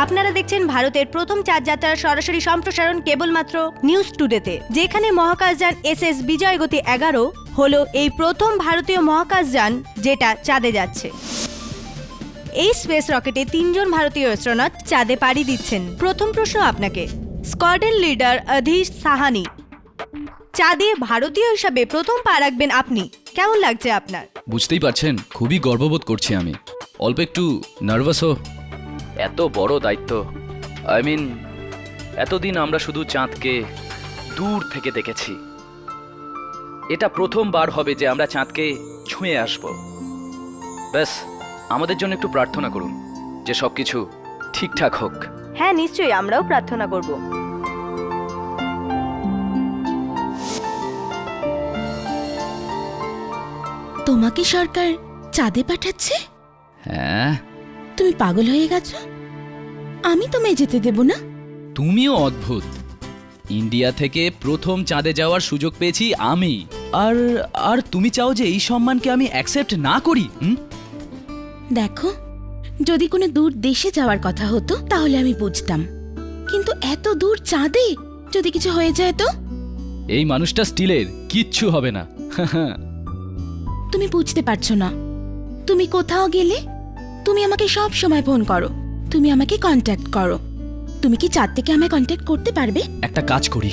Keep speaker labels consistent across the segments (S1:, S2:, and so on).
S1: আপনারা দেখছেন ভারতের প্রথম চাঁদ যাত্রার সরাসরি সম্প্রসারণ কেবলমাত্র নিউজ টুডেতে, যেখানে মহাকাশযান SS বিজয়গতি 11 হলো এই প্রথম ভারতীয় মহাকাশযান যেটা চাঁদে যাচ্ছে। এই স্পেস রকেটে 3 জন ভারতীয় অ্যাস্ট্রোনট চাঁদে পাড়ি দিচ্ছেন। প্রথম প্রশ্ন আপনাকে, স্কোয়াড্রন লিডার অধীশ সাহানি, চাঁদে ভারতীয় হিসাবে প্রথম পা রাখবেন আপনি, কেমন লাগছে আপনার?
S2: বুঝতেই পারছেন, খুবই গর্ববোধ করছি আমি। অল্প একটু নার্ভাসও। এত বড় দায়িত্ব, এতদিন আমরা শুধু চাঁদকে দূর থেকে দেখেছি। এটা প্রথমবার হবে যে আমরা চাঁদকে ছুঁয়ে আসব। ব্যাস আমাদের জন্য একটু প্রার্থনা করুন যে সবকিছু ঠিকঠাক হোক।
S1: হ্যাঁ নিশ্চয়ই, আমরাও প্রার্থনা করব।
S3: তোমাকে সরকার চাঁদে পাঠাচ্ছে?
S2: হ্যাঁ।
S3: তুমি পাগল হয়ে গেছো? আমি তোমায় যেতে দেব না।
S2: তুমিও অদ্ভুত। ইন্ডিয়া থেকে প্রথম চাঁদে যাওয়ার সুযোগ পেয়েছি আমি, আর আর তুমি চাও যে এই সম্মানকে আমি অ্যাকসেপ্ট না করি?
S3: দেখো, যদি কোনো দূর দেশে যাওয়ার কথা হতো তাহলে আমি বুঝতাম, কিন্তু এত দূর চাঁদে যদি কিছু হয়ে যায় তো?
S2: এই মানুষটা স্টিলের, কিচ্ছু হবে না।
S3: তুমি বুঝতে পারছো না। তুমি কোথাও গেলে তুমি আমাকে সব সময় ফোন করো, তুমি আমাকে কন্ট্যাক্ট করো। তুমি কি চাঁদ থেকে আমায় কন্ট্যাক্ট করতে পারবে?
S2: একটা কাজ করি,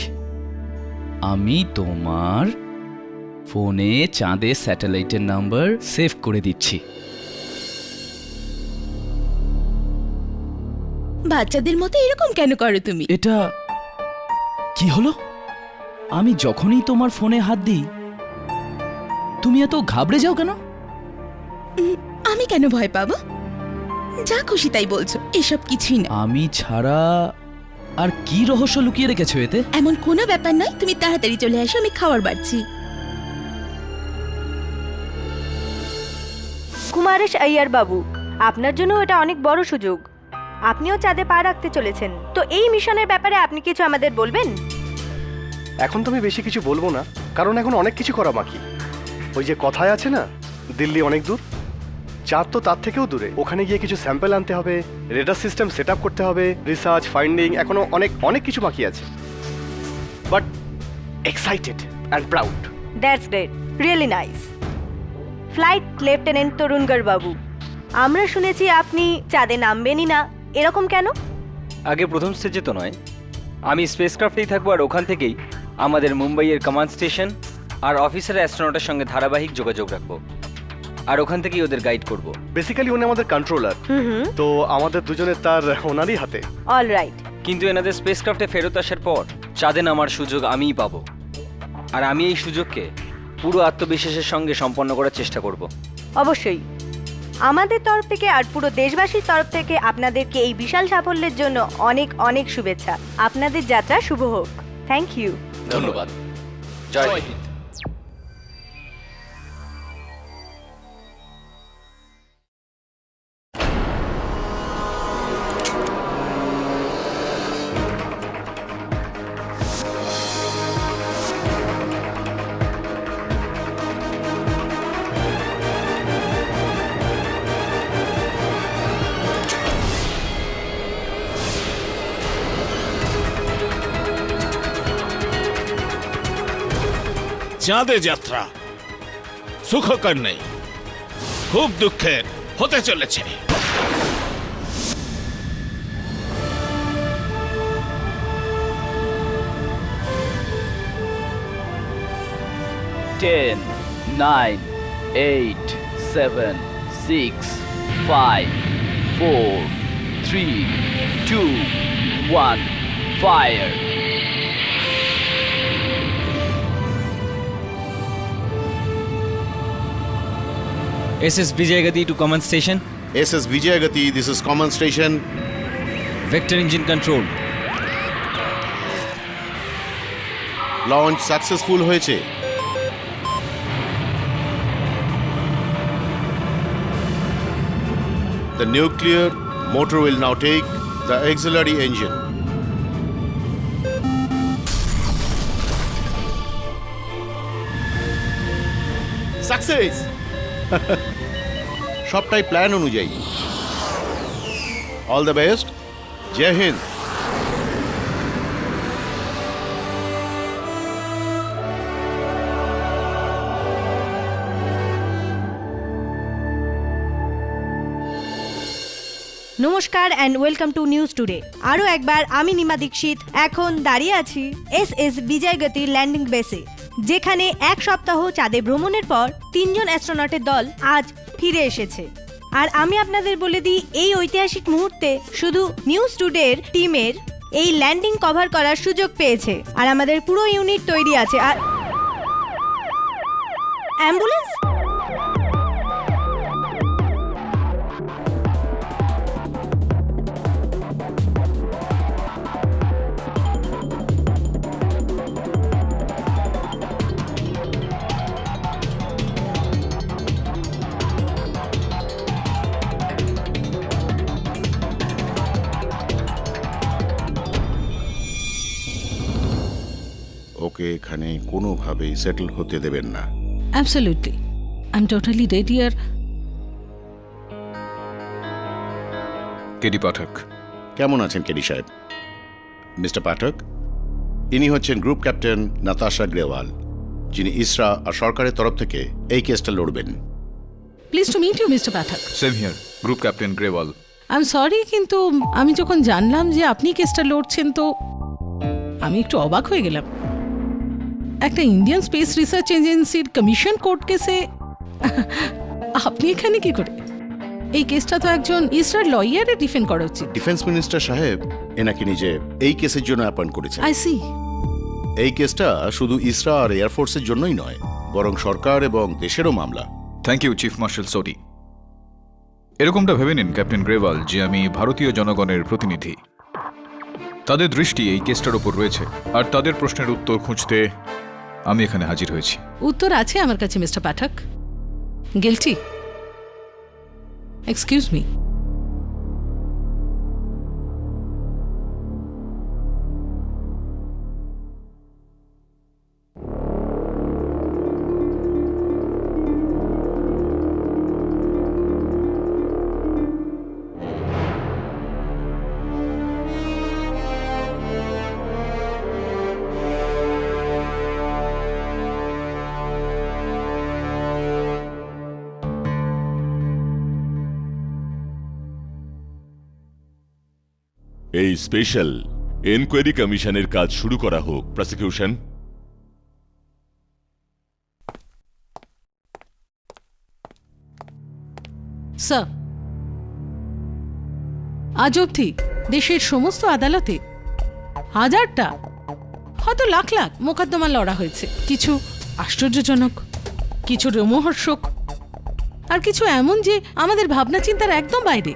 S2: আমি তোমার ফোনে চাঁদের স্যাটেলাইটের নাম্বার সেভ করে দিচ্ছি।
S3: বাচ্চাদের মতো এরকম কেন করো তুমি?
S2: এটা কি হলো? আমি যখনই তোমার ফোনে হাত দিই তুমি এত ঘাবড়ে যাও কেন?
S3: আমি কেন ভয় পাবো? যা খুশি তাই বলছো, এসব কিছুই না।
S2: আমি ছাড়া আর কি রহস্য লুকিয়ে রেখেছো এতে?
S3: এমন কোনো ব্যাপার নয়, তুমি তাড়াতাড়ি চলে আসো, আমি খাবার বাড়ছি।
S1: কুমারেশ আইয়ার বাবু, আপনার জন্য এটা অনেক বড় সুযোগ। আপনিও চাঁদে পা রাখতে চলেছেন, তো এই মিশনের ব্যাপারে আপনি কিছু আমাদের বলবেন?
S4: এখন তো আমি বেশি কিছু বলবো না, কারণ এখন অনেক কিছু করা বাকি। ওই যে কথায় আছে না, দিল্লি অনেক দূর, চাঁদ তো তার থেকেও দূরে। ওখানে গিয়ে কিছু স্যাম্পল আনতে হবে, রেডার সিস্টেম সেট আপ করতে হবে, রিসার্চ ফাইন্ডিং, এখনো অনেক অনেক কিছু বাকি আছে। But excited and proud.
S1: That's great, really nice. Flight lieutenant Tarun Gar বাবু, আমরা শুনেছি আপনি চাঁদে নামবেনই না, এরকম কেন?
S5: আগে প্রথম স্টেজে তো নয়, আমি স্পেসক্রাফটেই থাকবো, আর ওখান থেকেই আমাদের মুম্বাইয়ের কমান্ড স্টেশন আর অফিসার অ্যাস্ট্রোনটের সঙ্গে ধারাবাহিক যোগাযোগ রাখবো, আর ওখান থেকেই ওদের গাইড করব।
S4: বেসিক্যালি উনি আমাদের কন্ট্রোলার, তো আমাদের দুজনের তার ওনারই হাতে।
S1: All right.
S5: কিন্তু এনাদের স্পেসক্রাফটে ফেরত আসার পর চাঁদে নামার সুযোগ আমিই পাবো, আর আমি এই সুযোগকে পুরো আত্মবিশ্বাসের সঙ্গে সম্পন্ন করার চেষ্টা করব।
S1: অবশ্যই আমাদের তরফ থেকে আর পুরো দেশবাসীর তরফ থেকে আপনাদেরকে এই বিশাল সাফল্যের জন্য অনেক অনেক শুভেচ্ছা। আপনাদের যাত্রা শুভ হোক। Thank you.
S2: ধন্যবাদ। জয় হিন্দ।
S6: চাঁদে যাত্রা সুখকর নেই, খুব দুঃখের হতে চলেছে।
S2: 10, 9, 8, 7, 6, 5, 4, 3, 2, 1, fire!
S5: SS Vijayagati to command station.
S7: SS Vijayagati, this is command station.
S5: Vector engine control.
S7: Launch successful হয়েছে। The nuclear motor will now take the auxiliary engine. Success! সবটাই প্ল্যান অনুযায়ী। All the best. জয় হিন্দ।
S1: নমস্কার and welcome to news today. আরও একবার আমি নিমা দীক্ষিত এখন দাঁড়িয়ে আছি এস বিজয়গতি ল্যান্ডিং বেসে, যেখানে এক সপ্তাহ চাঁদে ভ্রমণের পর 3 জন অ্যাস্ট্রোনটের দল আজ ফিরে এসেছে। আর আমি আপনাদের বলে দিই, এই ঐতিহাসিক মুহূর্তে শুধু নিউজ টুডের টিমের এই ল্যান্ডিং কভার করার সুযোগ পেয়েছে, আর আমাদের পুরো ইউনিট তৈরি আছে। আর অ্যাম্বুলেন্স
S7: ওকে এখানে কোনোভাবেই সেটেল হতে দেবেন না।
S8: Absolutely. I'm totally ready আর
S9: কেডি পাঠক।
S7: কেমন আছেন কেডি সাহেব? মিস্টার পাঠক, ইনি হচ্ছেন গ্রুপ ক্যাপ্টেন নাতাশা গ্রেওয়াল, যিনি ইসরা আর সরকারের তরফ থেকে এই কেসটা লড়বেন।
S8: Please to meet you mister Pathak.
S9: Same here, group captain Grewal.
S8: I am sorry, কিন্তু আমি যখন জানলাম যে আপনি কেসটা লড়ছেন তো আমি একটু অবাক হয়ে গেলাম। একটা ইন্ডিয়ান স্পেস রিসার্চ এজেন্সির কমিশন কোর্ট কেসে আপনি এখানে কি করে? এই কেসটা তো একজন ইসরার লয়ারে ডিফেন্ড করা উচিত।
S7: ডিফেন্স মিনিস্টার সাহেব এনাকে নিজে এই কেসের জন্য অ্যাপয়েন্ট করেছেন।
S8: I see.
S7: এই কেসটা শুধু ইসরা আর এয়ারফোর্সের জন্যই নয়, বরং সরকার এবং দেশেরও মামলা।
S9: Thank you chief marshal Sodhi. এরকমটা ভেবে নিন ক্যাপ্টেন গ্রেওয়াল যে আমি ভারতীয় জনগণের প্রতিনিধি। তাদের দৃষ্টি এই কেসটার উপর রয়েছে, আর তাদের প্রশ্নের উত্তর খুঁজতে আমি এখানে হাজির হয়েছি।
S8: উত্তর আছে আমার কাছে মিস্টার পাঠক। গিলটি। Excuse me.
S10: এই স্পেশাল এনকোয়ারি কমিশনের কাজ শুরু করা হোক। প্রসিকিউশন।
S8: স্যার, আজ অবধি দেশের সমস্ত আদালতে হাজারটা, হয়তো লাখ লাখ মোকদ্দমা লড়া হয়েছে। কিছু আশ্চর্যজনক, কিছু রোমহর্ষক, আর কিছু এমন যে আমাদের ভাবনা চিন্তার একদম বাইরে।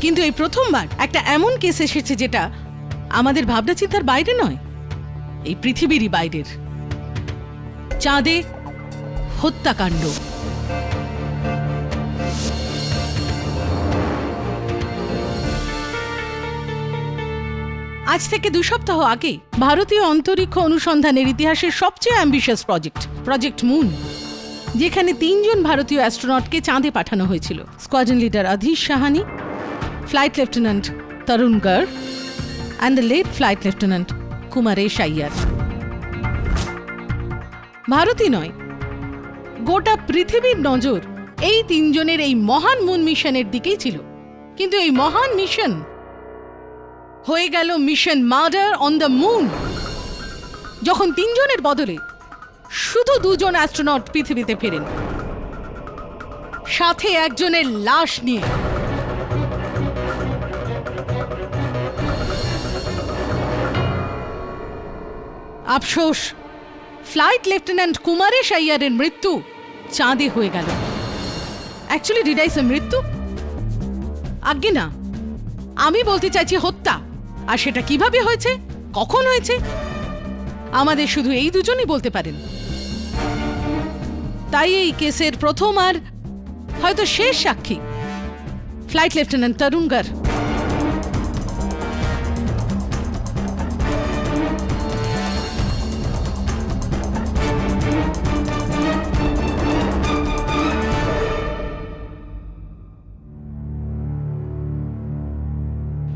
S8: কিন্তু এই প্রথমবার একটা এমন কেস এসেছে যেটা আমাদের ভাবনা চিন্তার বাইরে নয়, এই পৃথিবীরই বাইরের। চাঁদে হত্যাকাণ্ড। আজ থেকে 2 সপ্তাহ আগে ভারতীয় অন্তরিক্ষ অনুসন্ধানের ইতিহাসের সবচেয়ে অ্যাম্বিশিয়াস প্রজেক্ট মুন, যেখানে 3 জন ভারতীয় অ্যাস্ট্রোনটকে চাঁদে পাঠানো হয়েছিল। Squadron leader Adhish Sahani, flight lieutenant Tarun Gar and the late flight lieutenant Kumaresh Iyer. ভারতই নয়, গোটা পৃথিবীর নজর এই 3 জনের এই মহান মুন মিশনের দিকেই ছিল। কিন্তু এই মহান মিশন হয়ে গেল mission murder on the moon, যখন 3 জনের বদলে শুধু 2 জন অ্যাস্ট্রোনট পৃথিবীতে ফেরেন, সাথে একজনের লাশ নিয়ে। আফসোস, ফ্লাইট লেফটেন্যান্ট কুমারেশ আইয়ারের মৃত্যু চাঁদে হয়ে গেল। অ্যাকচুয়ালি ডিড আই সে মৃত্যু? আজ্ঞে না, আমি বলতে চাইছি হত্যা। আর সেটা কিভাবে হয়েছে, কখন হয়েছে, আমাদের শুধু এই দুজনই বলতে পারেন। তাই এই কেসের প্রথম আর হয়তো শেষ সাক্ষী ফ্লাইট লেফটেন্যান্ট তরুণ গর।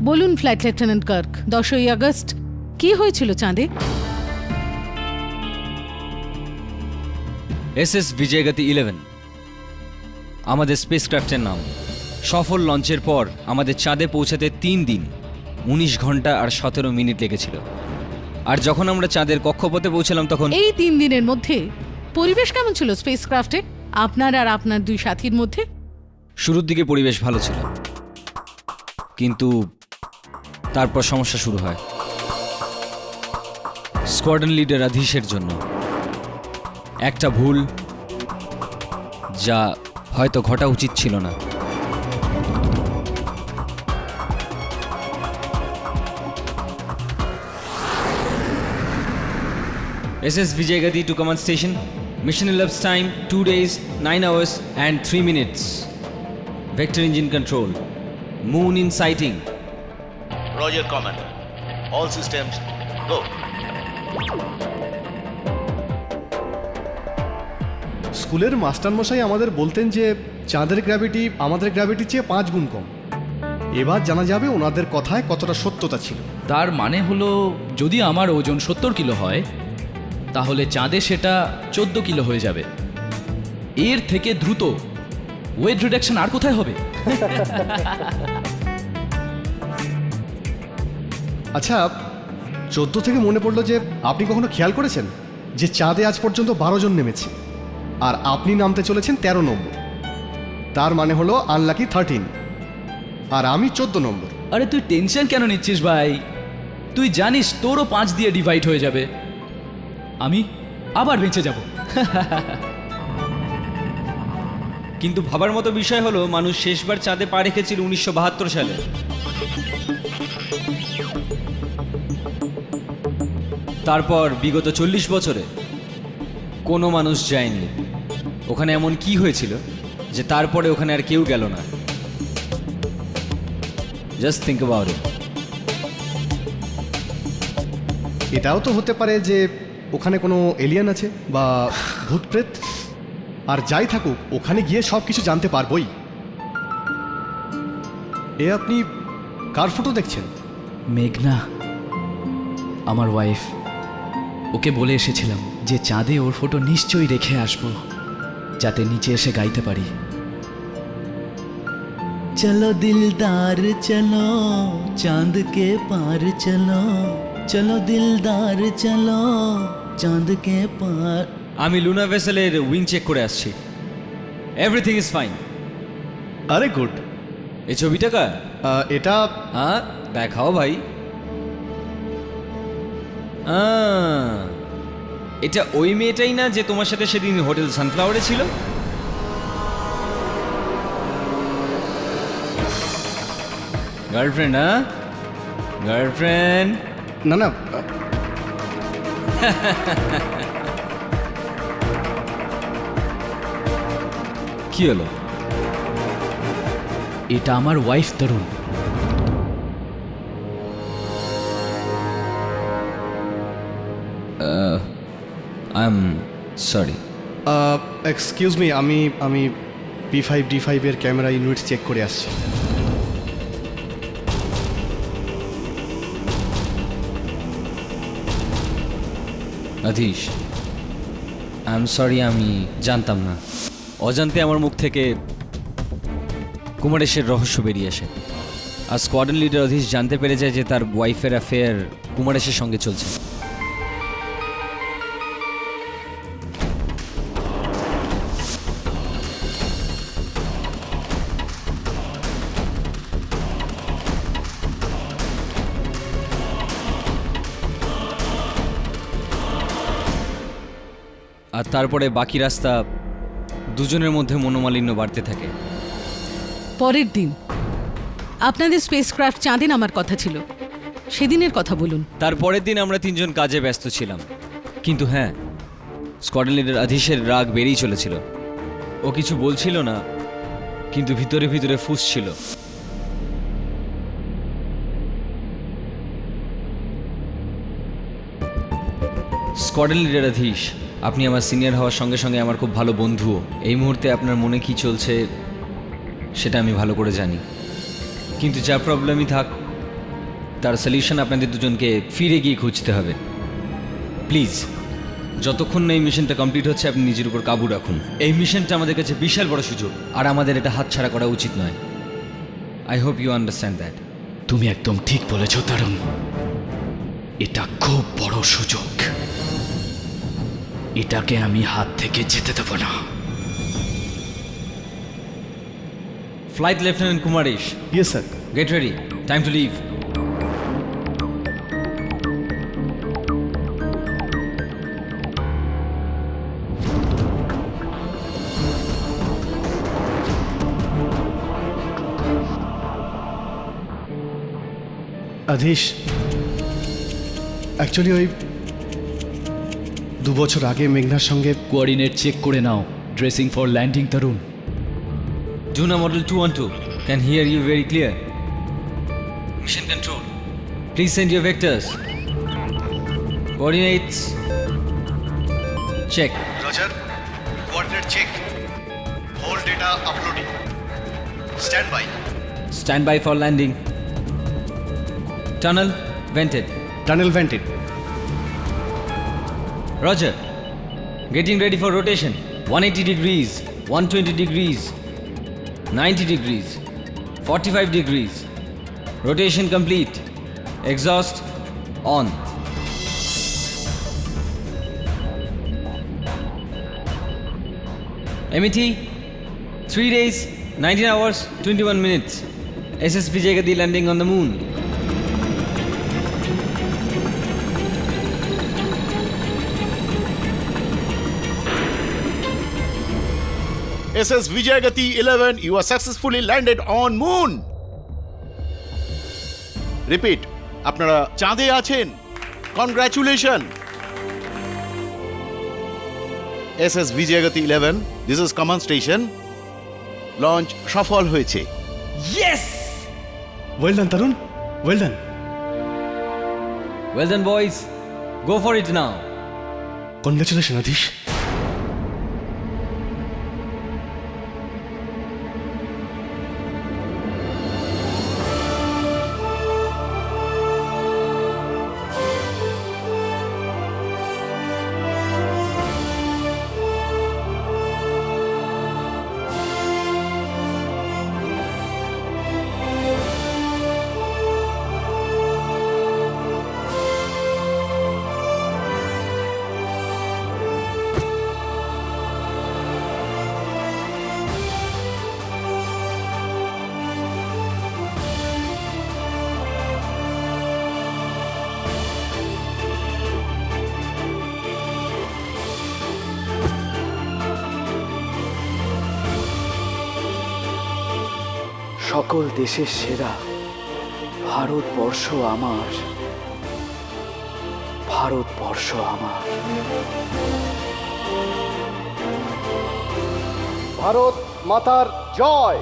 S8: বলুন ফ্লাইট লেফটেন্যান্ট কার্ক, 10ই আগস্ট কি হয়েছিল চাঁদে?
S5: SS বিজয়গতি 11 আমাদের স্পেসক্রাফটের নাম। সফল লঞ্চের পর আমাদের চাঁদে পৌঁছাতে 3 দিন 19 ঘন্টা আর 17 মিনিট লেগেছিল। আর যখন আমরা চাঁদের কক্ষপথে পৌঁছলাম তখন
S8: এই 3 দিনের মধ্যে পরিবেশ কেমন ছিল স্পেসক্রাফটে আপনার আর আপনার দুই সাথীর মধ্যে?
S5: শুরুর দিকে পরিবেশ ভালো ছিল, কিন্তু তারপর সমস্যা শুরু হয় স্কোয়াড্রন লিডার আধীশের জন্য। একটা ভুল যা হয়তো ঘটা উচিত ছিল না। SS Vijayagati to command station. Mission elapsed time 2 days, 9 hours and 3 minutes. Vector engine control. Moon in sighting.
S7: Roger, Commander. All systems go.
S4: স্কুলের মাস্টারমশাই আমাদের বলতেন যে চাঁদের গ্র্যাভিটি আমাদের গ্র্যাভিটির চেয়ে 5 গুণ কম। এবার জানা যাবে ওনাদের কথায় কতটা সত্যতা ছিল।
S2: তার মানে হলো যদি আমার ওজন 70 কিলো হয় তাহলে চাঁদে সেটা 14 কিলো হয়ে যাবে। এর থেকে দ্রুত ওয়েট রিডাকশন আর কোথায় হবে?
S4: আচ্ছা, 14 থেকে মনে পড়লো যে আপনি কখনো খেয়াল করেছেন যে চাঁদে আজ পর্যন্ত 12 জন নেমেছে আর আপনি নামতে চলেছেন 13 নম্বর। তার মানে হলো আনলাকি 13 আর আমি 14 নম্বর।
S2: আরে তুই টেনশন কেন নিচ্ছিস ভাই? তুই জানিস তোরও 5 দিয়ে ডিভাইড হয়ে যাবে, আমি আবার বেঁচে যাব।
S5: কিন্তু ভাবার মতো বিষয় হলো মানুষ শেষবার চাঁদে পা রেখেছিল 1972 সালে। তারপর বিগত 40 বছরে কোনো মানুষ যায়নি। ওখানে এমন কি হয়েছিল যে তারপরে ওখানে আর কেউ গেল না? Just think about it.
S4: এটাও তো হতে পারে যে ওখানে কোনো এলিয়েন আছে বা ভূতপ্রেত, আর যাই থাকুক ওখানে গিয়ে সব কিছু জানতে পারবই। এ আপনি কার ফটো দেখছেন?
S2: মেঘনা, আমার ওয়াইফ। ওকে বলে এসেছিলাম যে চাঁদে ওর ফটো নিশ্চয়ই রেখে আসবো, যাতে নিচে এসে গাইতে পারি।
S11: चलो दिलदार चलो चांद के पार चलो, चलो दिलदार चलो चांद के पार।
S5: আমি লুনা ভেসেলের উইং চেক করে আসছি, এভরিথিং ইজ ফাইন।
S4: আরে গুড।
S5: এই ছবিটা কার?
S4: এটা
S5: হ্যাঁ দেখাও ভাই। এটা ওই মেয়েটাই না যে তোমার সাথে সেদিন হোটেল সানফ্লাওয়ারে ছিল? গার্লফ্রেন্ড? হ্যাঁ গার্লফ্রেন্ড।
S4: না না,
S5: কি হলো?
S2: এটা আমার wife Tarun.
S5: I am sorry.
S4: Excuse me, আমি P5D5 এর ক্যামেরা ইউনিট চেক করে আসছি।
S5: আধীশ, আই এম সরি, আমি জানতাম না। অজান্তে আমার মুখ থেকে কুমারেশের রহস্য বেরিয়ে আসে। আর স্কোয়াড্রন লিডার অধীশ জানতে পেরে যায় যে তার ওয়াইফের অ্যাফেয়ার কুমারেশের সঙ্গে চলছে। আর তারপরে বাকি রাস্তা দুজনের মধ্যে মনোমালিন্য বাড়তে থাকে।
S8: পরের দিন আপনাদের স্পেসক্রাফট চাঁদে নামার কথা ছিল, সেদিনের কথা বলুন।
S5: তারপরের দিন আমরা তিনজন কাজে ব্যস্ত ছিলাম, কিন্তু হ্যাঁ স্কোয়াড্রন লিডার আধীশের রাগ বেড়েই চলেছিল। ও কিছু বলছিল না, কিন্তু ভিতরে ভিতরে ফুঁসছিল। স্কোয়াড্রন লিডার আধীশ, আপনি আমার সিনিয়র হওয়ার সঙ্গে সঙ্গে আমার খুব ভালো বন্ধুও। এই মুহূর্তে আপনার মনে কি চলছে সেটা আমি ভালো করে জানি, কিন্তু যা প্রবলেমই থাক তার সলিউশন আপনাদের দুজনকে ফিরে গিয়ে খুঁজতে হবে। প্লিজ, যতক্ষণ না এই মিশনটা কমপ্লিট হচ্ছে আপনি নিজের উপর কাবু রাখুন। এই মিশনটা আমাদের কাছে বিশাল বড় সুযোগ, আর আমাদের এটা হাতছাড়া করা উচিত নয়। I hope you understand that.
S12: তুমি একদম ঠিক বলেছ তরুণ, এটা খুব বড় সুযোগ, এটাকে আমি হাত থেকে যেতে দেব না।
S5: Flight lieutenant Kumaresh.
S4: Yes sir.
S5: Get ready, time to leave.
S4: Adhish, actually ওই 2 বছর আগে মেঘনার সঙ্গে
S12: কোঅর্ডিনেট চেক করে নাও। Dressing for landing Tarun.
S5: Juna Model 212 can hear you very clear. Mission control, please send your vectors. Coordinates check.
S4: Roger, coordinate check, whole data uploading, stand by.
S5: Stand by for landing. Tunnel vented.
S4: Tunnel vented.
S5: Roger. Getting ready for rotation. 180 degrees, 120 degrees, 90 degrees, 45 degrees. Rotation complete. Exhaust on. MET 3 days, 19 hours, 21 minutes. SSP Jagadi landing on the moon.
S7: SS Vijayagati 11, you are successfully landed on moon. Repeat, আপনারা চাঁদে আছেন। Congratulations. SS Vijayagati 11, this is command station. Launch সফল হয়েছে।
S5: Yes!
S4: Well done Tarun, well done.
S5: Well done, boys. Go for it now.
S4: Congratulation Adhish.
S12: সকল দেশের সেরা ভারতবর্ষ আমার, ভারতবর্ষ আমার।
S4: ভারত মাতার জয়।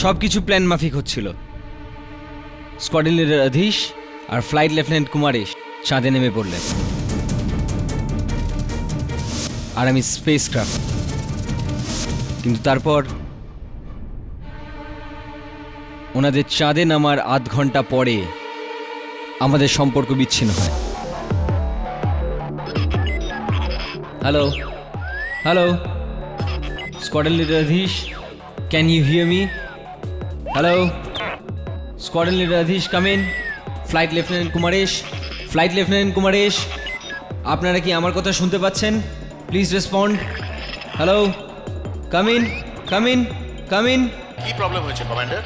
S5: সবকিছু প্ল্যান মাফিক হচ্ছিল। স্কোয়াড্রন লিডার অধীশ আর ফ্লাইট লেফটেন্যান্ট কুমারেশ চাঁদে নেমে পড়লেন, আর আমি স্পেস ক্রাফট। কিন্তু তারপর ওনাদের চাঁদে নামার আধ ঘন্টা পরে আমাদের সম্পর্ক বিচ্ছিন্ন হয়। Hello hello, squadron leader Adhish, can you hear me? Hello, squadron leader Adhish, come in. Flight lieutenant Kumaresh, flight lieutenant Kumaresh, আপনারা কি আমার কথা শুনতে পাচ্ছেন? Please respond. Hello, come in, come in, come in.
S7: কি প্রবলেম হয়েছে কমান্ডার?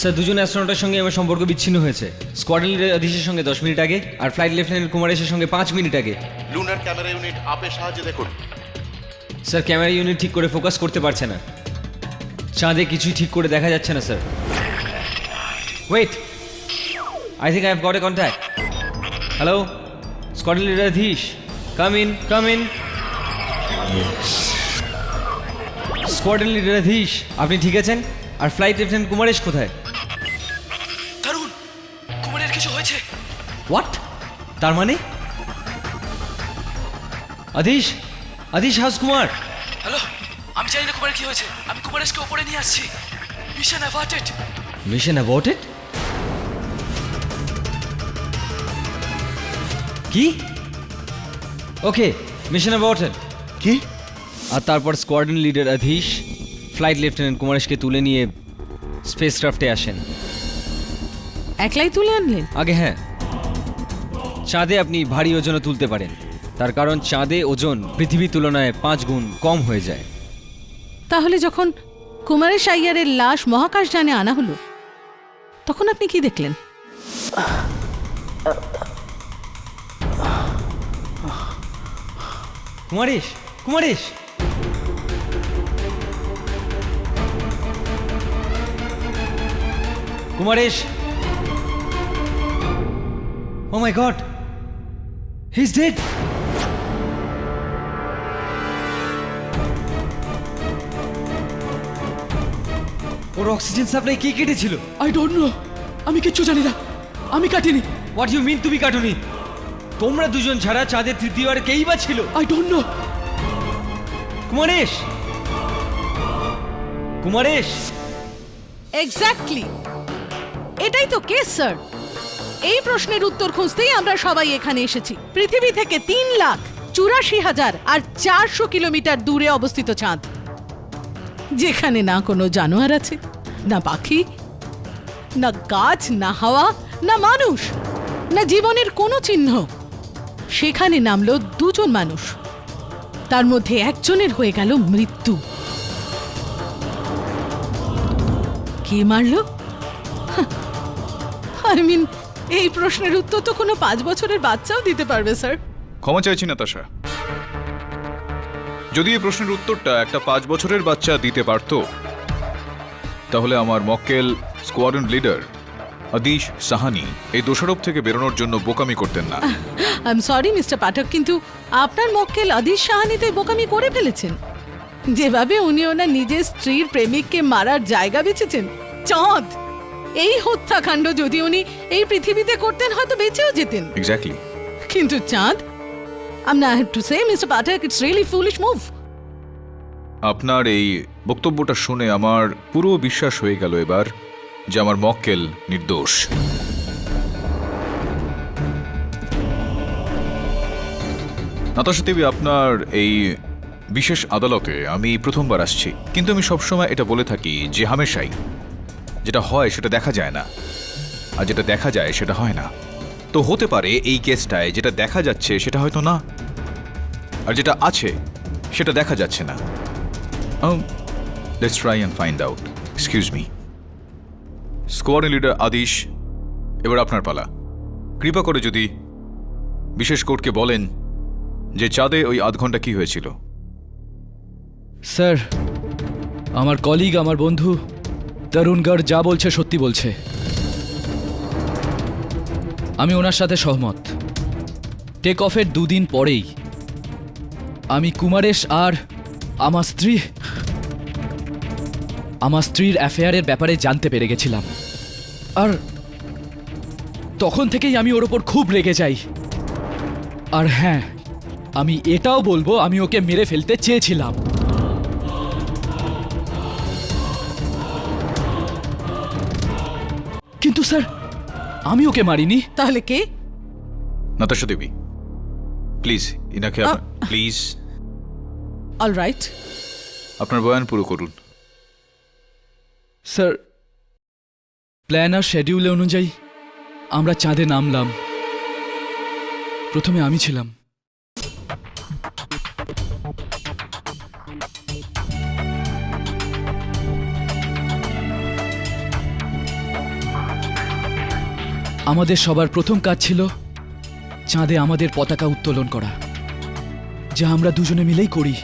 S5: স্যার, দুজন অ্যাস্ট্রোনটের সঙ্গে আমার সম্পর্ক বিচ্ছিন্ন হয়েছে। স্কোয়াড্রন লিডার অধীশের সঙ্গে 10 মিনিট আগে, আর ফ্লাইট লেফটেন্যান্ট কুমারেশের সঙ্গে 5 মিনিট আগে।
S7: লুনার ক্যামেরা ইউনিট আপের সাহায্যে দেখুন।
S5: স্যার, ক্যামেরা ইউনিট ঠিক করে ফোকাস করতে পারছে না। চাঁদে কিছুই ঠিক করে দেখা যাচ্ছে না sir. Wait, I think I have got a contact. Hello, Squadron Leader Adhish, come in, come in. Squadron Leader Adhish, আপনি ঠিক আছেন? আর ফ্লাইট লেফটেন্যান্ট কুমারেশ কোথায়?
S12: তরুণ, কুমারের কিছু হয়েছে।
S5: হোয়াট? তার মানে আদিশ, আদিশ হাউস কুমার।
S2: হ্যালো, আমি জানি না কুমারের কি হয়েছে। আমি কুমারেশকে ওপরে নিয়ে আসছি। মিশন অ্যাভার্টেড।
S5: মিশন অ্যাবর্টেড? কি? ওকে, মিশন অ্যাবর্টেড।
S7: কি?
S5: আর তারপর স্কোয়াড্রন লিডার আধীশ ফ্লাইট লেফটেন্যান্ট কুমারেশকে তুলে নিয়ে স্পেসক্রাফটে আসেন।
S8: একলাই তুলে আনলেন?
S5: আগে হ্যাঁ, চাঁদে আপনি ভারী ওজনও তুলতে পারেন, তার কারণ চাঁদে ওজন পৃথিবীর তুলনায় 5 গুণ কম হয়ে যায়।
S8: তাহলে যখন কুমারেশ আইয়ারের লাশ মহাকাশযানে আনা হলো তখন আপনি কি দেখলেন?
S5: Kumaresh, Kumaresh! Kumaresh! Oh my God! He's dead! ওর অক্সিজেন সাপ্লাই কে কেটেছিল?
S12: আই ডোন্ট নো, আমি কিচ্ছু জানি না, আমি কাটিনি।
S5: হোয়াট ইউ মিন তুমি কাটুনি? তোমরা দুজন ছাড়া চাঁদের তৃতীয় আর কেই বা ছিল?
S12: I don't know.
S5: Kumaresh, Kumaresh!
S8: Exactly, এটাই তো কেস স্যার। এই প্রশ্নের উত্তর খুঁজতেই আমরা সবাই এখানে এসেছি। পৃথিবী থেকে 3,84,000 আর 400 কিলোমিটার দূরে অবস্থিত চাঁদ, যেখানে না কোনো জানোয়ার আছে, না পাখি, না গাছ, না হাওয়া, না মানুষ, না জীবনের কোনো চিহ্ন। সেখানে নামলো 2 জন মানুষ, তার মধ্যে একজনের হয়ে গেল মৃত্যু। কে মারলো? আই মিন, এই প্রশ্নের উত্তর তো কোনো 5 বছরের বাচ্চাও দিতে পারবে স্যার।
S9: ক্ষমা চাইছি নাতাশা, যদি এই প্রশ্নের উত্তরটা একটা 5 বছরের বাচ্চা দিতে পারত তাহলে আমার মক্কেল স্কোয়াড্রন লিডার আদিশ সাহানি এই দোষারোপ থেকে বেরোনোর জন্য বোকামি করতেন না।
S8: আই এম সরি মিস্টার পাঠক, কিন্তু আপনার মক্কেল আদিশ সাহানিতে বোকামি করে ফেলেছেন। যেভাবে উনি ওনার নিজের স্ত্রীর প্রেমিককে মারার জায়গা বেছেছেন, চাঁদ, এই হত্যাকাণ্ড যদি উনি এই পৃথিবীতে করতেন হয়তো বেঁচেও যেতেন।
S9: এক্স্যাক্টলি।
S8: কিন্তু চাঁদ, I'm not to say, Mr. Pathak, it's really foolish move.
S9: আপনার এই বক্তব্যটা শুনে আমার পুরো বিশ্বাস হয়ে গেল এবার যে আমার মক্কেল নির্দোষ। নাতাশা দেবী, আপনার এই বিশেষ আদালতে আমি প্রথমবার আসছি, কিন্তু আমি সবসময় এটা বলে থাকি যে হামেশাই যেটা হয় সেটা দেখা যায় না, আর যেটা দেখা যায় সেটা হয় না। তো হতে পারে এই কেসটায় যেটা দেখা যাচ্ছে সেটা হয়তো না, আর যেটা আছে সেটা দেখা যাচ্ছে না। Let's try and find out. Excuse me, squadron leader Adish, এবার আপনার পালা। কৃপা করে যদি বিশেষ কোর্টকে বলেন যে চাঁদে ওই আধ ঘন্টা কি হয়েছিল।
S2: স্যার, আমার কলিগ, আমার বন্ধু তরুণগড় যা বলছে সত্যি বলছে। আমি ওনার সাথে সহমত। টেক অফের 2 দিন পরেই আমি কুমারেশ আর আমার স্ত্রীর অ্যাফেয়ারের ব্যাপারে জানতে পেরে গেছিলাম, আর তখন থেকেই আমি ওর ওপর খুব রেগে যাই। আর হ্যাঁ, আমি এটাও বলবো আমি ওকে মেরে ফেলতে চেয়েছিলাম। কিন্তু স্যার, আমি ওকে মারিনি।
S8: তাহলে কে?
S9: নাতাশা দেবী, প্লিজ ইনাকে প্লিজ।
S8: অল রাইট,
S9: আপনার বয়ান পুরো করুন।
S2: স্যার, প্ল্যান আর শেডিউল অনুযায়ী আমরা চাঁদে নামলাম। প্রথমে আমি ছিলাম। আমাদের সবার প্রথম কাজ ছিল চাঁদে আমাদের পতাকা উত্তোলন করা, যা আমরা দুজনে মিলেই করি।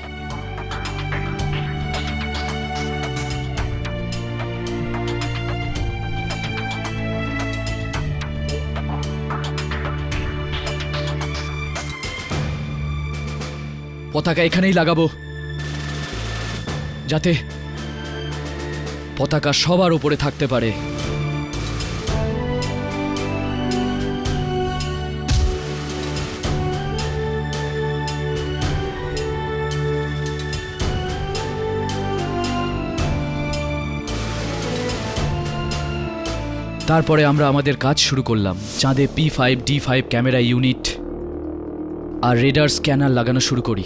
S2: পতাকা এখানেই লাগাবো, যাতে পতাকা সবার উপরে থাকতে পারে। তারপরে আমরা আমাদের কাজ শুরু করলাম। চাঁদে P5D5 ক্যামেরা ইউনিট আর রেডার স্ক্যানার লাগানো শুরু করি।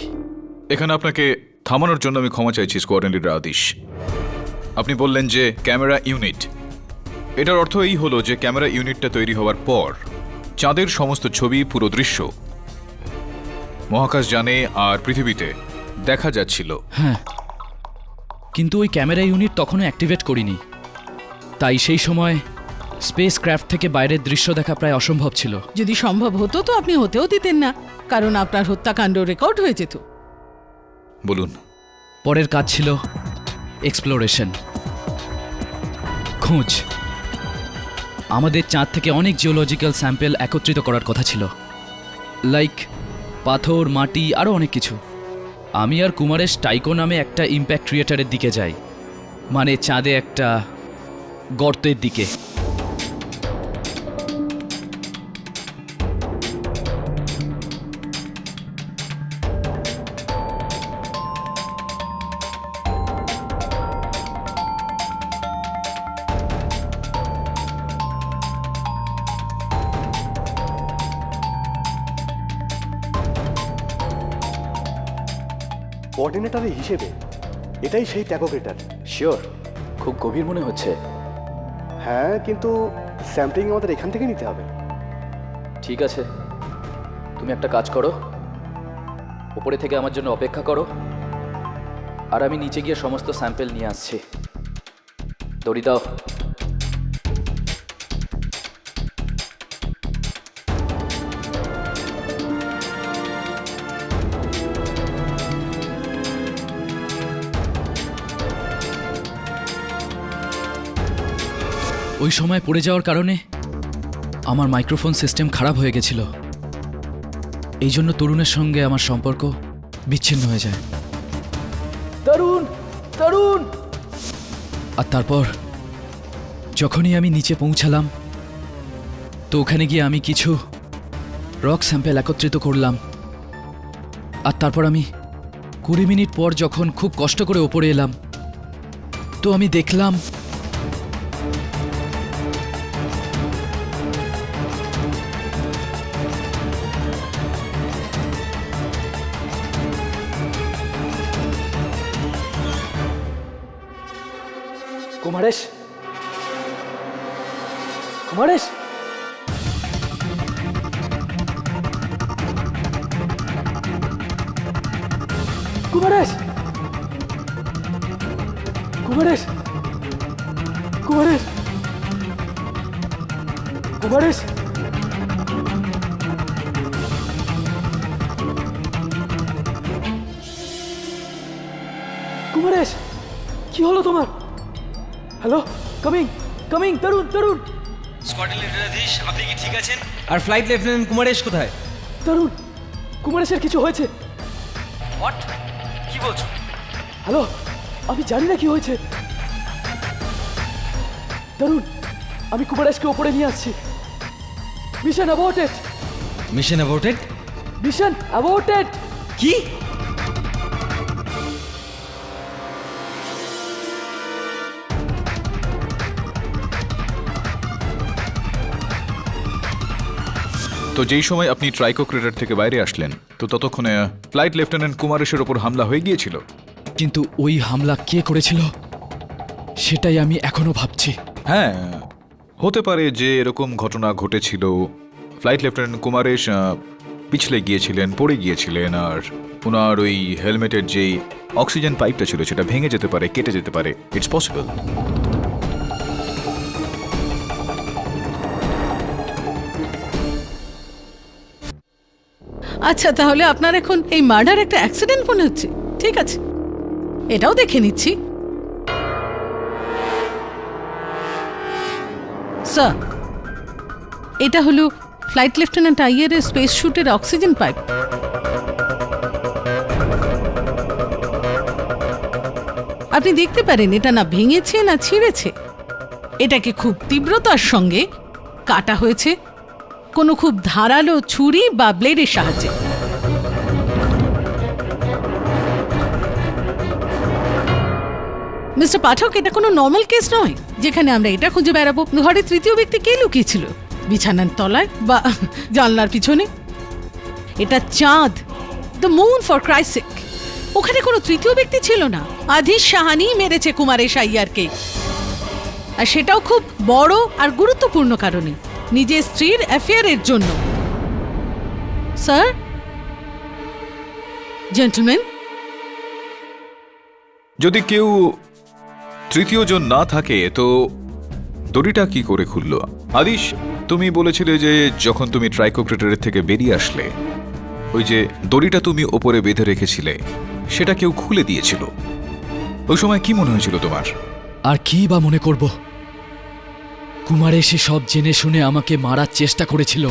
S9: এখানে আপনাকে থামানোর জন্য আমি ক্ষমা চাইছি স্কোয়াড্রন লিডার আদিশ। আপনি বললেন যে ক্যামেরা ইউনিট, এটার অর্থ এই হলো যে ক্যামেরা ইউনিটটা তৈরি হওয়ার পর চাঁদের সমস্ত ছবি, পুরো দৃশ্য মহাকাশযানে আর পৃথিবীতে দেখা যাচ্ছিল।
S2: হ্যাঁ, কিন্তু ওই ক্যামেরা ইউনিট তখনও অ্যাক্টিভেট করিনি, তাই সেই সময় স্পেস ক্রাফট থেকে বাইরের দৃশ্য দেখা প্রায় অসম্ভব ছিল।
S8: যদি সম্ভব হতো তো আপনি হতেও দিতেন না, কারণ আপনার হত্যাকাণ্ড রেকর্ড হয়ে যেত।
S9: বলুন।
S2: পরের কাজ ছিল এক্সপ্লোরেশন, খোঁজ। আমাদের চাঁদ থেকে অনেক জিওলজিক্যাল স্যাম্পেল একত্রিত করার কথা ছিল, লাইক পাথর, মাটি, আরও অনেক কিছু। আমি আর কুমারেশ টাইকো নামে একটা ইম্প্যাক্ট ক্রিয়েটারের দিকে যাই, মানে চাঁদে একটা গর্তের দিকে।
S4: কোঅর্ডিনেটরের হিসেবে এটাই সেই ট্যাগোগ্রেটার।
S2: শিওর? খুব গভীর মনে হচ্ছে।
S4: হ্যাঁ, কিন্তু স্যাম্পলিং আমাদের এখান থেকে নিতে হবে।
S2: ঠিক আছে, তুমি একটা কাজ করো, উপরে থেকে আমার জন্য অপেক্ষা করো, আর আমি নিচে গিয়ে সমস্ত স্যাম্পেল নিয়ে আসছি। দড়ি দাও। ওই সময় পড়ে যাওয়ার কারণে আমার মাইক্রোফোন সিস্টেম খারাপ হয়ে গেছিল, এই জন্য তরুণের সঙ্গে আমার সম্পর্ক বিচ্ছিন্ন হয়ে যায়। তরুণ, তরুণ! আর তারপর যখনই আমি নিচে পৌঁছালাম, তো ওখানে গিয়ে আমি কিছু রক স্যাম্পেল একত্রিত করলাম। আর তারপর আমি 20 মিনিট পর যখন খুব কষ্ট করে ওপরে এলাম, তো আমি দেখলাম কুমারেশ, কুমারেশ! কুমারেশ! কুমারেশ! কুমারেশ! কুমারেশ! কুমারেশ, কি হলো তোমার? হ্যালো, কামিং কামিং, তরুণ তরুণ!
S5: স্কোয়াড্রন লিডার আদিশ, আপনি কি ঠিক আছেন? আর ফ্লাইট লেফটেন্যান্ট কুমারেশ কোথায়?
S2: তরুণ, কুমারেশের কিছু হয়েছে।
S5: হোয়াট? কি বলছো?
S2: হ্যালো, আমি জানি না কি হয়েছে। তরুণ, আমি কুমারেশকে ওপরে নিয়ে আসছি। মিশন অ্যাবর্টেড!
S5: মিশন অ্যাবর্টেড?
S2: মিশন অ্যাবর্টেড!
S5: কি?
S9: তো যেই সময় আপনি ট্রাইকো ক্রেটার থেকে বাইরে আসলেন, তো ততক্ষণে ফ্লাইট লেফটেন্যান্ট কুমারেশের ওপর হামলা হয়ে গিয়েছিল।
S2: কিন্তু ওই হামলা কে করেছিল সেটাই আমি এখনো ভাবছি।
S9: হ্যাঁ, হতে পারে যে এরকম ঘটনা ঘটেছিল। ফ্লাইট লেফটেন্যান্ট কুমারেশ পিছলে গিয়েছিলেন, পড়ে গিয়েছিলেন, আর ওনার ওই হেলমেটের যেই অক্সিজেন পাইপটা ছিল সেটা ভেঙে যেতে পারে, কেটে যেতে পারে। It's possible.
S8: আচ্ছা, তাহলে আপনার এখন এই মার্ডার একটা অ্যাক্সিডেন্ট মনে হচ্ছে। ঠিক আছে, এটাও দেখে নিচ্ছি। স্যার, এটা হলো ফ্লাইট লেফটেন্যান্ট আইয়ার এর স্পেস শুটের অক্সিজেন পাইপ। আপনি দেখতে পারেন এটা না ভেঙেছে না ছিঁড়েছে। এটাকে খুব তীব্রতার সঙ্গে কাটা হয়েছে কোনো খুব ধারালো ছুরি বা ব্লেডের সাহায্যে। মিস্টার পাঠক, এটা কোনো নর্মাল কেস নয়। যেখানে আমরা এটা খুঁজে বেড়াবো ঘরে তৃতীয় ব্যক্তি কে লুকিয়েছিল, বিছানার তলায় বা জানলার পিছনে। এটা চাঁদ, দ্য মুন ফর ক্রাইসিক। ওখানে কোনো তৃতীয় ব্যক্তি ছিল না। আদিশ সাহানি মেরেছে কুমারেশ আইয়ারকে, আর সেটাও খুব বড় আর গুরুত্বপূর্ণ কারণে, নিজের স্ত্রীর অ্যাফেয়ারের জন্য। স্যার, জেন্টলম্যান,
S9: যদি কেউ তৃতীয় জন না থাকে তো দড়িটা কি করে খুলল? আদিশ, তুমি বলেছিলে যে যখন তুমি ট্রাইকোক্রেটারের থেকে বেরিয়ে আসলে ওই যে দড়িটা তুমি ওপরে বেঁধে রেখেছিলে সেটা কেউ খুলে দিয়েছিল। ওই সময় কি মনে হয়েছিল তোমার?
S12: আর কি বা মনে করব, কুমার এসে সব জেনে শুনে আমাকে মারার চেষ্টা করেছিল,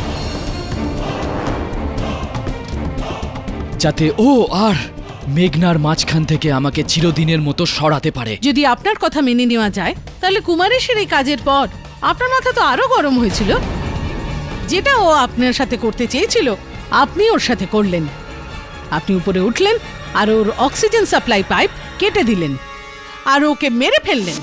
S12: যাতে ও আর মেঘনার মাঝখান থেকে আমাকে চিরদিনের মতো সরাতে পারে।
S8: যদি আপনার কথা মেনে নেওয়া যায় তাহলে কুমারেশের এই কাজের পর আপনার মাথা তো আরো গরম হয়েছিল। যেটা ও আপনার সাথে করতে চেয়েছিল আপনি ওর সাথে করলেন। আপনি উপরে উঠলেন আর ওর অক্সিজেন সাপ্লাই পাইপ কেটে দিলেন আর ওকে মেরে ফেললেন।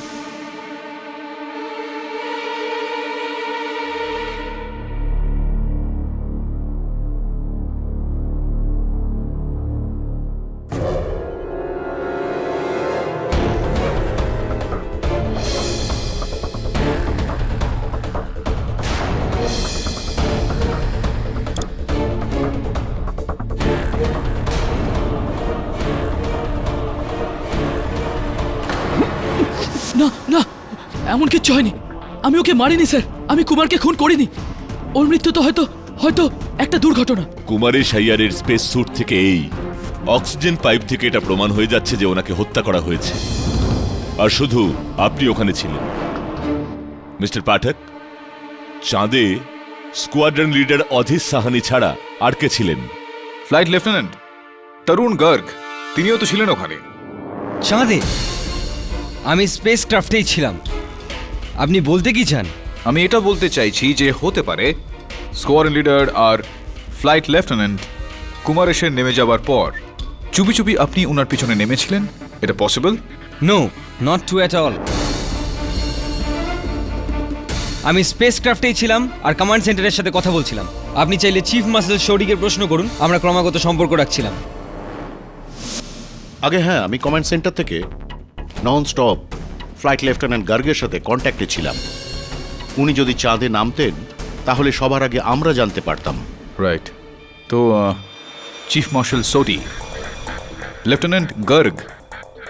S12: না না, এমন কিচ্ছু হয়নি। আমি ওকে মারিনি স্যার, আমি কুমারকে খুন করিনি। ওর মৃত্যু তো হয়তো একটা দুর্ঘটনা।
S10: কুমারেশ আইয়ারের স্পেস স্যুট থেকে এই অক্সিজেন পাইপ থেকে এটা প্রমাণ হয়ে যাচ্ছে যে ওনাকে হত্যা করা হয়েছে, আর শুধু আপনি ওখানে ছিলেন। মিস্টার পাঠক, চাঁদে স্কোয়াড্রন লিডার অধীর সাহানি ছাড়া আর কে ছিলেন?
S9: ফ্লাইট লেফটেন্যান্ট তরুণ গার্গ, তিনিও তো ছিলেন ওখানে।
S5: চাঁদে? আমি স্পেস ক্রাফটেই ছিলাম। আপনি বলতে কি চান?
S9: আমি এটা বলতে চাইছি যে হতে পারে স্কোয়াড্রন লিডার আর ফ্লাইট লেফটেন্যান্ট কুমারেশের নেমে যাবার পর চুপি চুপি আপনি ওনার পিছনে নেমেছিলেন। এটা possible?
S5: No, not to at all. আমি স্পেস ক্রাফটেই ছিলাম আর কমান্ড সেন্টারের সাথে কথা বলছিলাম। আপনি চাইলে চিফ মার্শাল শৌরিকের প্রশ্ন করুন, আমরা ক্রমাগত সম্পর্ক রাখছিলাম।
S7: আগে হ্যাঁ, আমি কমান্ড সেন্টার থেকে নন স্টপ ফ্লাইট লেফটেন্যান্ট গার্গের সাথে কন্ট্যাক্টে ছিলাম। উনি যদি চাঁদে নামতেন তাহলে সবার আগে আমরা জানতে পারতাম।
S9: রাইট। তো চিফ মার্শাল সোডি, লেফটেন্যান্ট গার্গ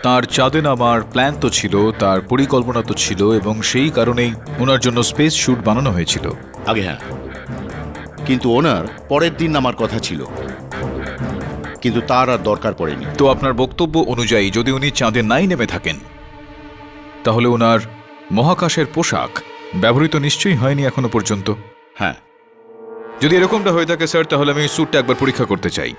S9: তার চাঁদে নামার প্ল্যান তো ছিল, তার পরিকল্পনা তো ছিল, এবং সেই কারণেই ওনার জন্য স্পেস স্যুট বানানো হয়েছিল।
S7: আগে হ্যাঁ, কিন্তু ওনার পরের দিন নামার কথা ছিল, কিন্তু তার আর দরকার পড়েনি।
S9: তো আপনার বক্তব্য অনুযায়ী যদি উনি চাঁদে নাই নেমে থাকেন তাহলে ওনার মহাকাশের পোশাক ব্যবহৃত নিশ্চয়ই হয়নি এখনো পর্যন্ত।
S7: হ্যাঁ,
S9: যদি এরকমটা হয়ে থাকে স্যার, তাহলে আমি স্যুটটা একবার পরীক্ষা করতে চাই।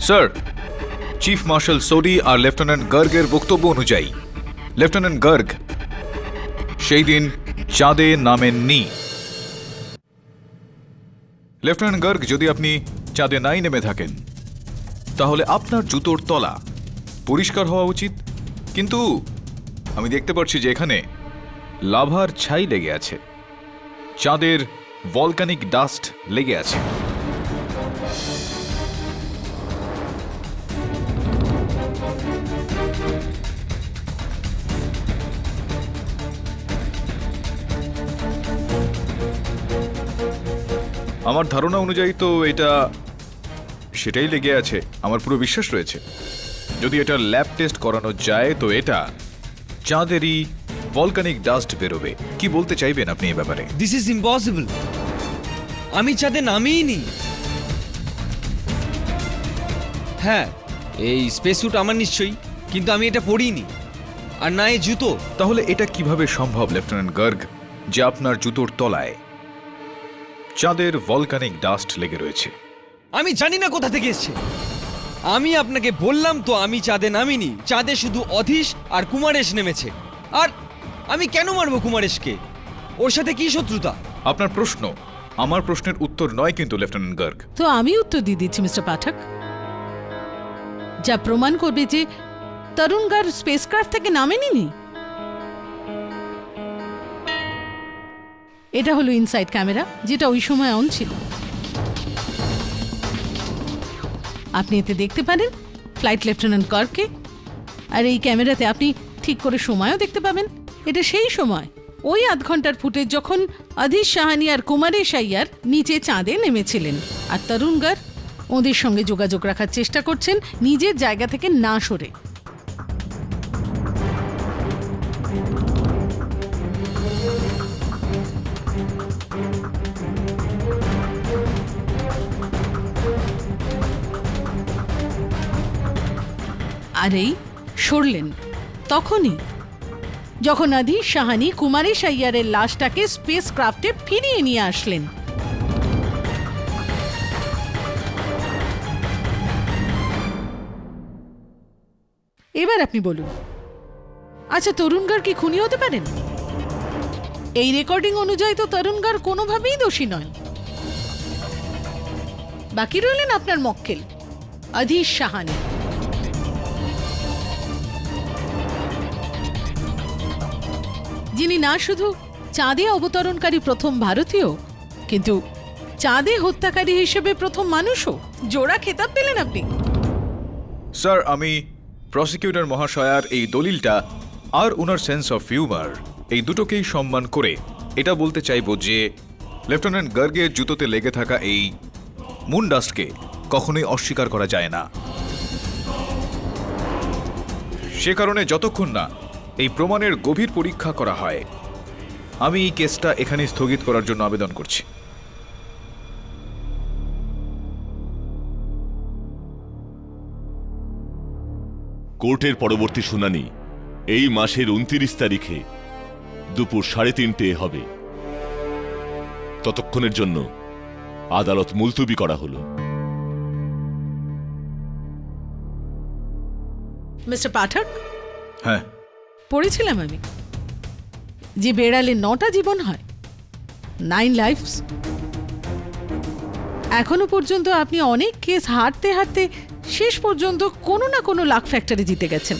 S9: স্যার, চিফ মার্শাল সোডি আর লেফটেন্যান্ট গার্গের বক্তব্য অনুযায়ী লেফটেন্যান্ট গার্গ সেই দিন চাঁদে নামেননি। লেফটেন্যান্ট গার্গ, যদি আপনি চাঁদে নাই নেমে থাকেন তাহলে আপনার জুতোর তলা পরিষ্কার হওয়া উচিত, কিন্তু আমি দেখতে পাচ্ছি যে এখানে লাভার ছাই লেগে আছে, চাঁদের ভলকানিক ডাস্ট লেগে আছে। আমার ধারণা অনুযায়ী তো এটা সেটাই লেগে আছে, আমার পুরো বিশ্বাস রয়েছে। যদি এটা ল্যাব টেস্ট করানো যায় তো এটা চাঁদেরই ভলকানিক ডাস্ট বেরোবে। কি বলতে চাইবেন আপনি এই ব্যাপারে?
S5: This is impossible. আমি চাঁদে নামিনি। হ্যাঁ, এই স্পেস স্যুট আমার নিশ্চয়ই, কিন্তু আমি এটা পরিনি, আর না এই জুতো।
S9: তাহলে এটা কিভাবে সম্ভব লেফটেন্যান্ট গার্গ যে আপনার জুতোর তলায় চাঁদের ভলকানিক ডাস্ট লেগে রয়েছে?
S5: আমি জানি না কোথা থেকে এসেছে।
S13: আমি আপনাকে বললাম তো আমি চাঁদে নামিনি, চাঁদে শুধু অধীশ আর কুমারেশ নেমেছে। আর আমি কেন মারবো কুমারেশকে? ওর সাথে কি শত্রুতা?
S9: আপনার প্রশ্ন আমার প্রশ্নের উত্তর নয় কিন্তু লেফটেন্যান্ট গার্গ।
S8: তো আমি উত্তর দিয়ে দিচ্ছি মিস্টার পাঠক, যা প্রমাণ করবে যে তরুণ গার্গ স্পেসক্রাফট থেকে নামেনি। এটা হলো ইনসাইড ক্যামেরা, যেটা ওই সময় অন ছিল। আপনি এতে দেখতে পারেন ফ্লাইট লেফটেন্যান্ট গার্গকে, আর এই ক্যামেরাতে আপনি ঠিক করে সময়ও দেখতে পাবেন। এটা সেই সময়, ওই আধ ঘন্টার ফুটেজ যখন অধীশ সাহানি আর কুমারেশ আইয়ার নিচে চাঁদে নেমেছিলেন, আর তরুণ গার্গ ওদের সঙ্গে যোগাযোগ রাখার চেষ্টা করছেন নিজের জায়গা থেকে না সরে। আর এই সরলেন তখনই যখন অধীশ সাহানি কুমারেশ আইয়ারের লাশটাকে স্পেস ক্রাফটে ফিরিয়ে নিয়ে আসলেন। এবার আপনি বলুন, আচ্ছা তরুণ গার্গ কি খুনি হতে পারেন? এই রেকর্ডিং অনুযায়ী তো তরুণ গার্গ কোনোভাবেই দোষী নয়। বাকি রইলেন আপনার মক্কেল অধীশ সাহানি। যিনি না শুধু চাঁদে অবতরণকারী প্রথম ভারতীয়, কিন্তু চাঁদে হত্যাকারী হিসেবে প্রথম মানুষও। জোড়া খেতাব পেলেন আপনি।
S9: স্যার, আমি প্রসিকিউটর মহাশয়ার এই দলিলটা আর ওনার সেন্স অফ হিউমার, এই দুটোকেই সম্মান করে এটা বলতে চাইব যে লেফটেন্যান্ট গার্গের জুতোতে লেগে থাকা এই মুনডাস্টকে কখনোই অস্বীকার করা যায় না। সে কারণে যতক্ষণ না এই প্রমাণের গভীর পরীক্ষা করা হয়, আমি এই কেসটা এখানে স্থগিত করার জন্য আবেদন করছি।
S10: কোর্টের পরবর্তী শুনানি এই মাসের 29 তারিখে দুপুর 3:30 হবে। ততক্ষণের জন্য আদালত মুলতবি করা হলো।
S8: মিস্টার পাঠক,
S9: হ্যাঁ,
S8: পড়েছিলাম আমি যে বেড়ালে 9টা জীবন হয়, 9 লাইফস। এখনো পর্যন্ত আপনি অনেক কেস হারতে হারতে শেষ পর্যন্ত কোনো না কোনো লাক ফ্যাক্টরে জিতে গেছেন।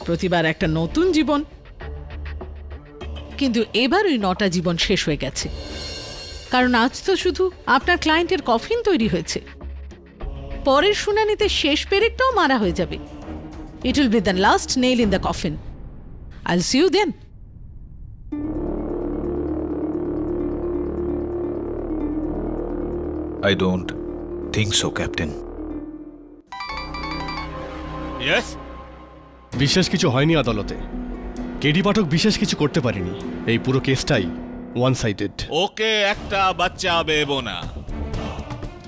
S8: প্রতিবার একটা নতুন জীবন, কিন্তু এবার ওই 9টা জীবন শেষ হয়ে গেছে। কারণ আজ তো শুধু আপনার ক্লায়েন্টের কফিন তৈরি হয়েছে, পরের শুনানিতে শেষ পেরেকটাও মারা হয়ে যাবে। It will be the last nail in the coffin. I'll see you then.
S9: I don't think so, Captain.
S6: Yes,
S4: বিশেষ কিছু হয়নি আদালতে। কেডি পাঠক বিশেষ কিছু করতে পারেনি। এই পুরো কেসটাই ওয়ান সাইডেড।
S6: ওকে একটা বাচ্চা বেবো না,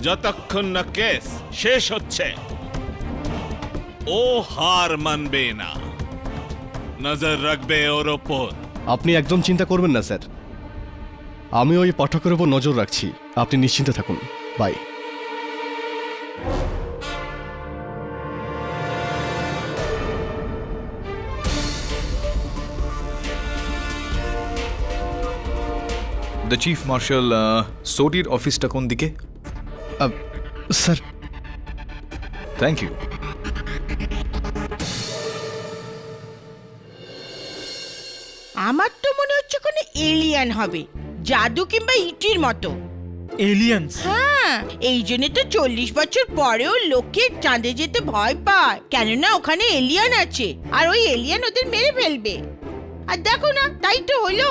S6: যতক্ষণ না কেস শেষ হচ্ছে ও হার মানবে না। নজর রাখবে ওর ওপর।
S4: আপনি একদম চিন্তা করবেন না স্যার, আমি ওই পাঠকের উপর নজর রাখছি। আপনি নিশ্চিন্তে থাকুন। বাই।
S9: দ্য চিফ মার্শাল, সোডির অফিসটা কোন দিকে?
S4: Sir,
S9: thank you.
S14: আমার তো মনে হচ্ছে কোনো এলিয়ান হবে, জাদু কিংবা ইটির মতো।
S15: এলিয়েন্স?
S14: হ্যাঁ, এই জন্য তো 40 বছর পরেও লোকে চাঁদে যেতে ভয় পায়, কেননা ওখানে এলিয়ান আছে, আর ওই এলিয়ান ওদের মেরে ফেলবে। আর দেখো না, তাই তো হলো,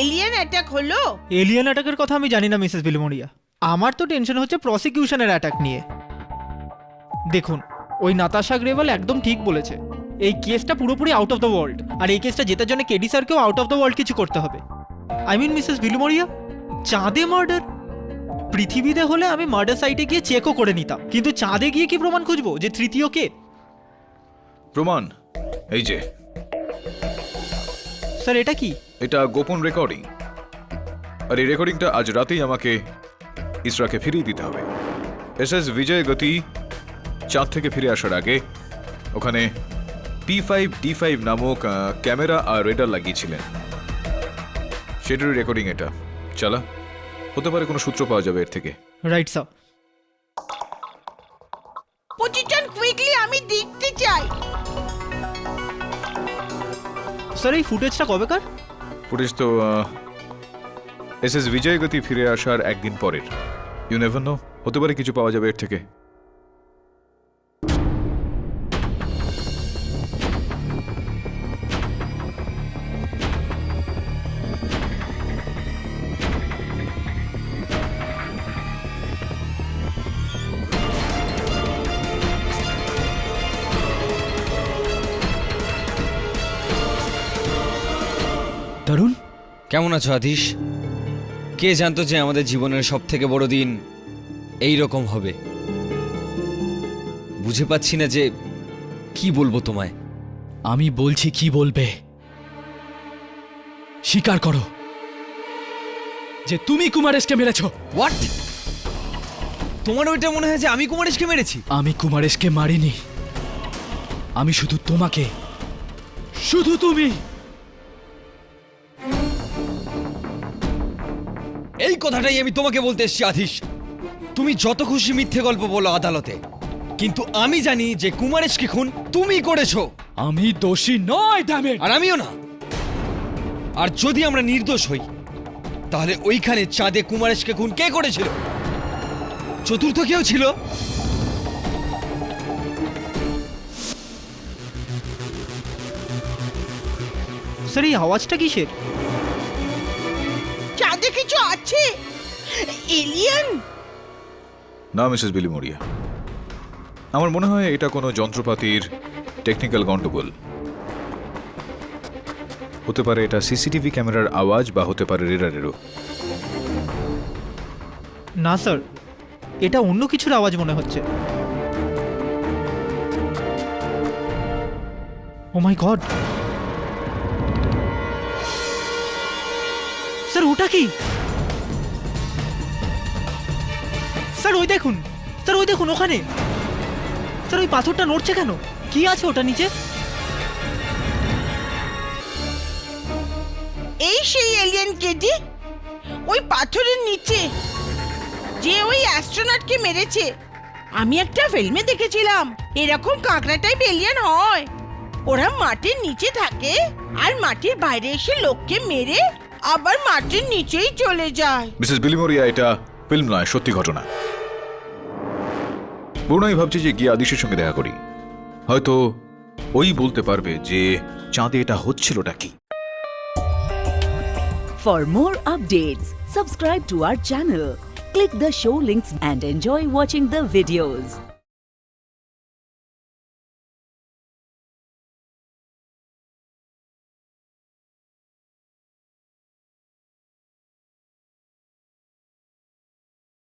S14: এলিয়ান অ্যাটাক হলো।
S15: এলিয়ান অ্যাটাকের কথা আমি জানি না মিসেস বিলমোরিয়া। আমার তো টেনশন হচ্ছে প্রসিকিউশনের অ্যাটাক নিয়ে। দেখুন, ওই নাতাশা গ্রেভাল একদম ঠিক বলেছে, এই কেসটা পুরোপুরি আউট অফ দ্য ওয়ার্ল্ড, আর এই কেসটা জেতার জন্য কেডি স্যারকেও আউট অফ দ্য ওয়ার্ল্ড কিছু করতে হবে। আই মিন মিসেস বিলমোরিয়া, চাঁদে মার্ডার? পৃথিবীতে হলে আমি মার্ডার সাইটে গিয়ে চেকও করে নিতাম, কিন্তু চাঁদে গিয়ে কি প্রমাণ খুঁজবো যে তৃতীয় কে?
S9: প্রমাণ এই যে।
S15: স্যার, এটা কি?
S9: এটা গোপন রেকর্ডিং, আর এই রেকর্ডিংটা আজ রাতেই আমাকে ইসরাকে ফিরিয়ে দিতে হবে। এসএস বিজয় গতি চাঁদ থেকে ফিরে আসার আগে ওখানে P5D5 নামক ক্যামেরা আর রেডার লাগিয়েছিলেন। সেটারই রেকর্ডিং এটা। চালা, হতে পারে কোনো সূত্র পাওয়া যাবে এর থেকে।
S15: Right sir.
S14: পজিশন কুইকলি, আমি দেখতে চাই।
S15: স্যার এই ফুটেজটা কবেকার?
S9: ফুটেজ তো SS বিজয়গতি ফিরে আসার একদিন পরের। ইউ নেভার নো, হতে পারে কিছু পাওয়া যাবে এর থেকে।
S12: তরুণ,
S13: কেমন আছো আদিশ? কে জানতো যে আমাদের জীবনের সব থেকে বড় দিন এই রকম হবে? বুঝে পাচ্ছি না যে কি বলবো তোমায়।
S12: আমি বলছি কি বলবে। স্বীকার করো যে তুমি কুমারেশকে মেরেছো।
S13: হোয়াট? তোমার ওইটা মনে হয় যে আমি কুমারেশকে মেরেছি?
S12: আমি কুমারেশকে মারিনি, আমি শুধু তোমাকে, শুধু তুমি।
S13: এই কথাটাই আমি তোমাকে বলতে এসেছি আদিশ। তুমি যত খুশি মিথ্যে গল্প বলো আদালতে, কিন্তু আমি জানি যে কুমারেশকে খুন তুমি করেছো।
S12: আমি দোষী নয়, ড্যামেট।
S13: আর আমিও না। আর যদি আমরা নির্দোষ হই, তাহলে ওইখানে চাঁদে কুমারেশকে খুন কে করেছিল? চতুর্থ কেউ ছিল?
S15: স্যার এই আওয়াজটা কিসের?
S14: চাঁদে কিছু আছে? এলিয়েন?
S9: না মিসেস বিলিমোরিয়া, আমার মনে হয় এটা কোনো যন্ত্রপাতির টেকনিক্যাল গন্ডগোল। হতে পারে এটা সিসিটিভি ক্যামেরার আওয়াজ, বা হতে পারে রেডারেরও।
S15: না স্যার, এটা অন্য কিছুর আওয়াজ মনে হচ্ছে। ও মাই গড, স্যার ওটা কি? স্যার ওই দেখুন, স্যার ওই দেখুন ওখানে। স্যার ওই পাথরটা নড়ছে কেন? কি আছে ওটা নিচে?
S14: এই সেই এলিয়েন কেডি, ওই পাথরের নিচে যে ওই অ্যাস্ট্রোনটকে মেরেছে। আমি একটা ফিল্মে দেখেছিলাম এরকম কাঁকড়া টাইপ এলিয়েন হয়। ওরা মাটির নিচে থাকে আর মাটির বাইরে এসে লোককে মেরে আবার মাটির নিচেই চলে যায়।
S9: মিসেস বিলিমোরিয়া, এটা ফিল্ম নয়, সত্যি ঘটনা। পুরোই ভাবছি যে গিয়ে আদিশের সঙ্গে দেখা করি, হয়তো ওই বলতে পারবে যে চাঁদে এটা হচ্ছিলটা কি।
S16: For more updates, subscribe to our channel, click the show links and enjoy watching the videos.